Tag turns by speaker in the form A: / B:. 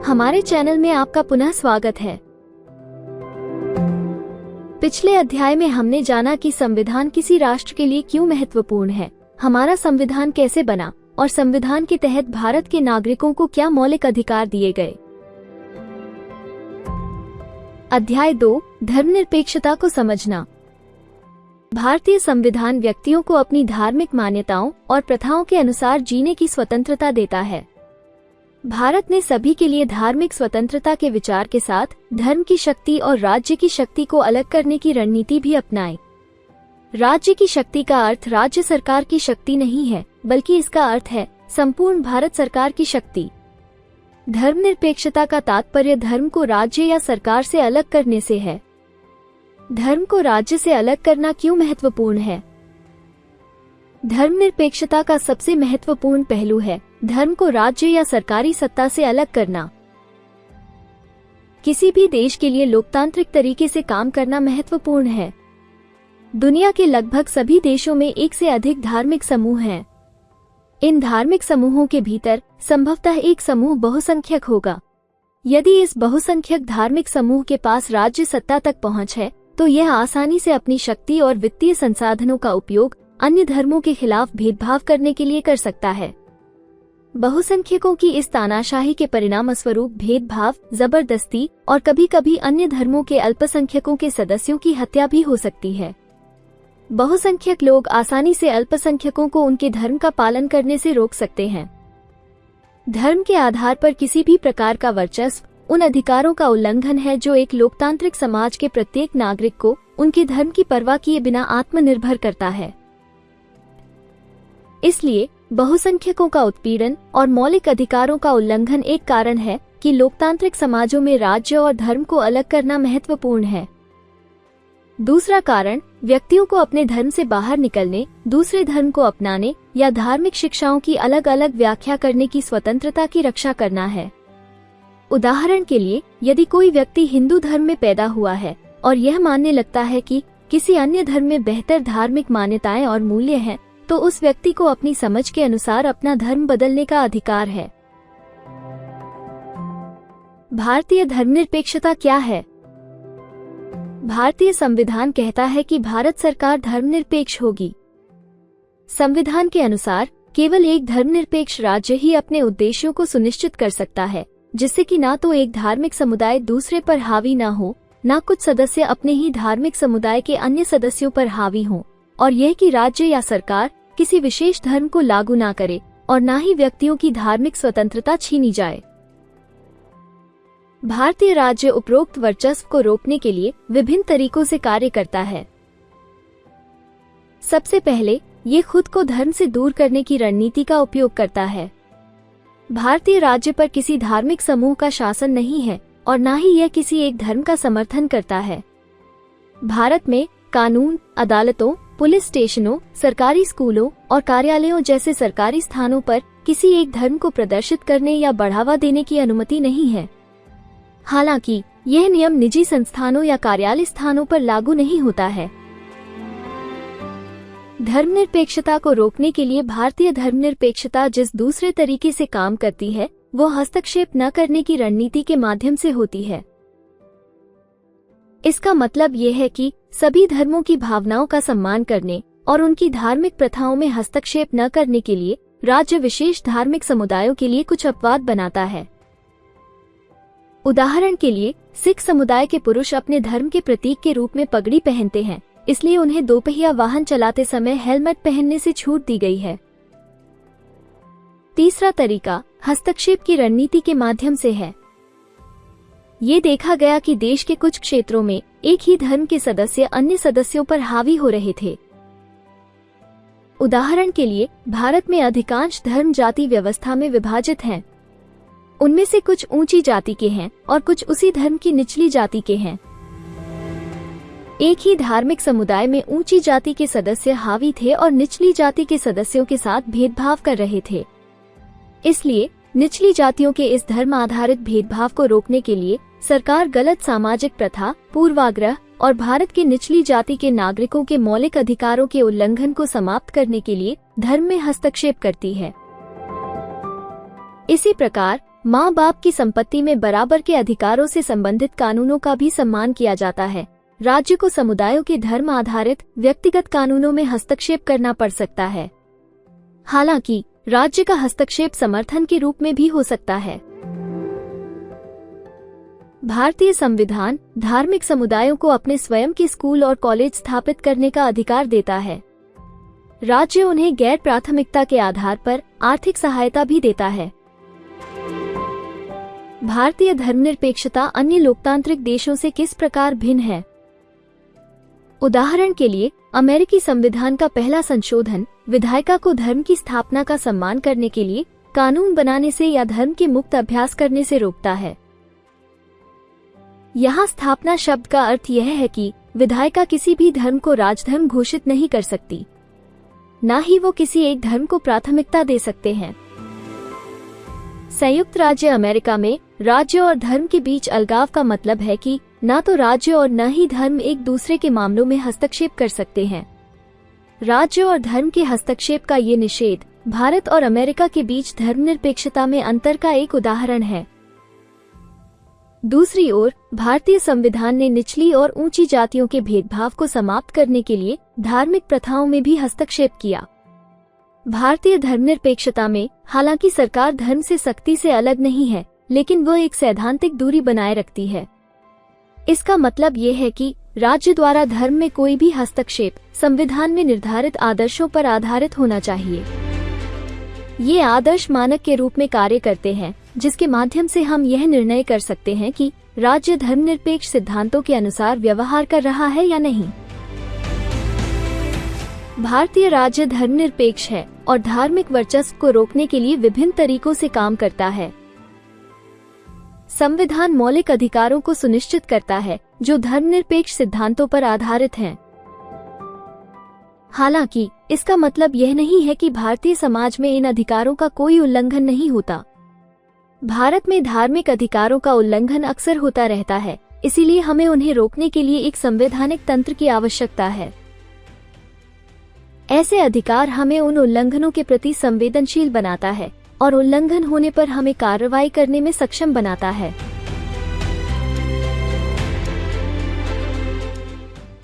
A: हमारे चैनल में आपका पुनः स्वागत है। पिछले अध्याय में हमने जाना कि संविधान किसी राष्ट्र के लिए क्यों महत्वपूर्ण है, हमारा संविधान कैसे बना और संविधान के तहत भारत के नागरिकों को क्या मौलिक अधिकार दिए गए। अध्याय 2, धर्मनिरपेक्षता को समझना। भारतीय संविधान व्यक्तियों को अपनी धार्मिक मान्यताओं और प्रथाओं के अनुसार जीने की स्वतंत्रता देता है। भारत ने सभी के लिए धार्मिक स्वतंत्रता के विचार के साथ धर्म की शक्ति और राज्य की शक्ति को अलग करने की रणनीति भी अपनाई। राज्य की शक्ति का अर्थ राज्य सरकार की शक्ति नहीं है, बल्कि इसका अर्थ है संपूर्ण भारत सरकार की शक्ति। धर्मनिरपेक्षता का तात्पर्य धर्म को राज्य या सरकार से अलग करने से है। धर्म को राज्य से अलग करना क्यों महत्वपूर्ण है? धर्मनिरपेक्षता का सबसे महत्वपूर्ण पहलू है धर्म को राज्य या सरकारी सत्ता से अलग करना। किसी भी देश के लिए लोकतांत्रिक तरीके से काम करना महत्वपूर्ण है। दुनिया के लगभग सभी देशों में एक से अधिक धार्मिक समूह हैं। इन धार्मिक समूहों के भीतर संभवतः एक समूह बहुसंख्यक होगा। यदि इस बहुसंख्यक धार्मिक समूह के पास राज्य सत्ता तक पहुंच है, तो यह आसानी से अपनी शक्ति और वित्तीय संसाधनों का उपयोग अन्य धर्मों के खिलाफ भेदभाव करने के लिए कर सकता है। बहुसंख्यकों की इस तानाशाही के परिणामस्वरूप भेदभाव, जबरदस्ती और कभी-कभी अन्य धर्मों के अल्पसंख्यकों के सदस्यों की हत्या भी हो सकती है। बहुसंख्यक लोग आसानी से अल्पसंख्यकों को उनके धर्म का पालन करने से रोक सकते हैं। धर्म के आधार पर किसी भी प्रकार का वर्चस्व उन अधिकारों का उल्लंघन है जो एक लोकतांत्रिक समाज के प्रत्येक नागरिक को उनके धर्म की परवाह किए बिना आत्मनिर्भर करता है। इसलिए बहुसंख्यकों का उत्पीड़न और मौलिक अधिकारों का उल्लंघन एक कारण है कि लोकतांत्रिक समाजों में राज्य और धर्म को अलग करना महत्वपूर्ण है। दूसरा कारण व्यक्तियों को अपने धर्म से बाहर निकलने, दूसरे धर्म को अपनाने या धार्मिक शिक्षाओं की अलग अलग व्याख्या करने की स्वतंत्रता की रक्षा करना है। उदाहरण के लिए, यदि कोई व्यक्ति हिंदू धर्म में पैदा हुआ है और यह मानने लगता है कि किसी अन्य धर्म में बेहतर धार्मिक मान्यताएं और मूल्य हैं, तो उस व्यक्ति को अपनी समझ के अनुसार अपना धर्म बदलने का अधिकार है। भारतीय धर्मनिरपेक्षता क्या है? भारतीय संविधान कहता है कि भारत सरकार धर्मनिरपेक्ष होगी। संविधान के अनुसार केवल एक धर्मनिरपेक्ष राज्य ही अपने उद्देश्यों को सुनिश्चित कर सकता है, जिससे कि ना तो एक धार्मिक समुदाय दूसरे पर हावी ना हो, ना कुछ सदस्य अपने ही धार्मिक समुदाय के अन्य सदस्यों पर हावी हों, और यह कि राज्य या सरकार किसी विशेष धर्म को लागू ना करे और ना ही व्यक्तियों की धार्मिक स्वतंत्रता छीनी जाए। भारतीय राज्य उपरोक्त वर्चस्व को रोकने के लिए विभिन्न तरीकों से कार्य करता है। सबसे पहले ये खुद को धर्म से दूर करने की रणनीति का उपयोग करता है। भारतीय राज्य पर किसी धार्मिक समूह का शासन नहीं है और ना ही यह किसी एक धर्म का समर्थन करता है। भारत में कानून, अदालतों, पुलिस स्टेशनों, सरकारी स्कूलों और कार्यालयों जैसे सरकारी स्थानों पर किसी एक धर्म को प्रदर्शित करने या बढ़ावा देने की अनुमति नहीं है। हालांकि यह नियम निजी संस्थानों या कार्यालय स्थानों पर लागू नहीं होता है। धर्मनिरपेक्षता को रोकने के लिए भारतीय धर्मनिरपेक्षता जिस दूसरे तरीके से काम करती है, वो हस्तक्षेप न करने की रणनीति के माध्यम से होती है। इसका मतलब ये है कि सभी धर्मों की भावनाओं का सम्मान करने और उनकी धार्मिक प्रथाओं में हस्तक्षेप न करने के लिए राज्य विशेष धार्मिक समुदायों के लिए कुछ अपवाद बनाता है। उदाहरण के लिए, सिख समुदाय के पुरुष अपने धर्म के प्रतीक के रूप में पगड़ी पहनते हैं, इसलिए उन्हें दोपहिया वाहन चलाते समय हेलमेट पहनने से छूट दी गई है। तीसरा तरीका हस्तक्षेप की रणनीति के माध्यम से है। ये देखा गया कि देश के कुछ क्षेत्रों में एक ही धर्म के सदस्य अन्य सदस्यों पर हावी हो रहे थे। उदाहरण के लिए, भारत में अधिकांश धर्म जाति व्यवस्था में विभाजित हैं। उनमें से कुछ ऊंची जाति के हैं और कुछ उसी धर्म की निचली जाति के हैं। एक ही धार्मिक समुदाय में ऊंची जाति के सदस्य हावी थे और निचली जाति के सदस्यों के साथ भेदभाव कर रहे थे। इसलिए निचली जातियों के इस धर्म आधारित भेदभाव को रोकने के लिए सरकार गलत सामाजिक प्रथा, पूर्वाग्रह और भारत के निचली जाति के नागरिकों के मौलिक अधिकारों के उल्लंघन को समाप्त करने के लिए धर्म में हस्तक्षेप करती है। इसी प्रकार माँ बाप की संपत्ति में बराबर के अधिकारों से संबंधित कानूनों का भी सम्मान किया जाता है। राज्य को समुदायों के धर्म आधारित व्यक्तिगत कानूनों में हस्तक्षेप करना पड़ सकता है। हालांकि राज्य का हस्तक्षेप समर्थन के रूप में भी हो सकता है। भारतीय संविधान धार्मिक समुदायों को अपने स्वयं के स्कूल और कॉलेज स्थापित करने का अधिकार देता है। राज्य उन्हें गैर प्राथमिकता के आधार पर आर्थिक सहायता भी देता है। भारतीय धर्मनिरपेक्षता अन्य लोकतांत्रिक देशों से किस प्रकार भिन्न है? उदाहरण के लिए, अमेरिकी संविधान का पहला संशोधन विधायिका को धर्म की स्थापना का सम्मान करने के लिए कानून बनाने से या धर्म के मुक्त अभ्यास करने से रोकता है। यहाँ स्थापना शब्द का अर्थ यह है कि विधायिका किसी भी धर्म को राजधर्म घोषित नहीं कर सकती, न ही वो किसी एक धर्म को प्राथमिकता दे सकते हैं। संयुक्त राज्य अमेरिका में राज्य और धर्म के बीच अलगाव का मतलब है कि न तो राज्य और न ही धर्म एक दूसरे के मामलों में हस्तक्षेप कर सकते हैं। राज्य और धर्म के हस्तक्षेप का ये निषेध भारत और अमेरिका के बीच धर्मनिरपेक्षता में अंतर का एक उदाहरण है। दूसरी ओर, भारतीय संविधान ने निचली और ऊंची जातियों के भेदभाव को समाप्त करने के लिए धार्मिक प्रथाओं में भी हस्तक्षेप किया। भारतीय धर्मनिरपेक्षता में हालांकि सरकार धर्म से सख्ती से अलग नहीं है, लेकिन वह एक सैद्धांतिक दूरी बनाए रखती है। इसका मतलब ये है कि राज्य द्वारा धर्म में कोई भी हस्तक्षेप संविधान में निर्धारित आदर्शों पर आधारित होना चाहिए। ये आदर्श मानक के रूप में कार्य करते हैं, जिसके माध्यम से हम यह निर्णय कर सकते हैं कि राज्य धर्मनिरपेक्ष सिद्धांतों के अनुसार व्यवहार कर रहा है या नहीं। भारतीय राज्य धर्मनिरपेक्ष है और धार्मिक वर्चस्व को रोकने के लिए विभिन्न तरीकों से काम करता है। संविधान मौलिक अधिकारों को सुनिश्चित करता है जो धर्मनिरपेक्ष सिद्धांतों पर आधारित हैं। हालांकि इसका मतलब यह नहीं है कि भारतीय समाज में इन अधिकारों का कोई उल्लंघन नहीं होता। भारत में धार्मिक अधिकारों का उल्लंघन अक्सर होता रहता है, इसीलिए हमें उन्हें रोकने के लिए एक संवैधानिक तंत्र की आवश्यकता है। ऐसे अधिकार हमें उन उल्लंघनों के प्रति संवेदनशील बनाता है और उल्लंघन होने पर हमें कार्रवाई करने में सक्षम बनाता है।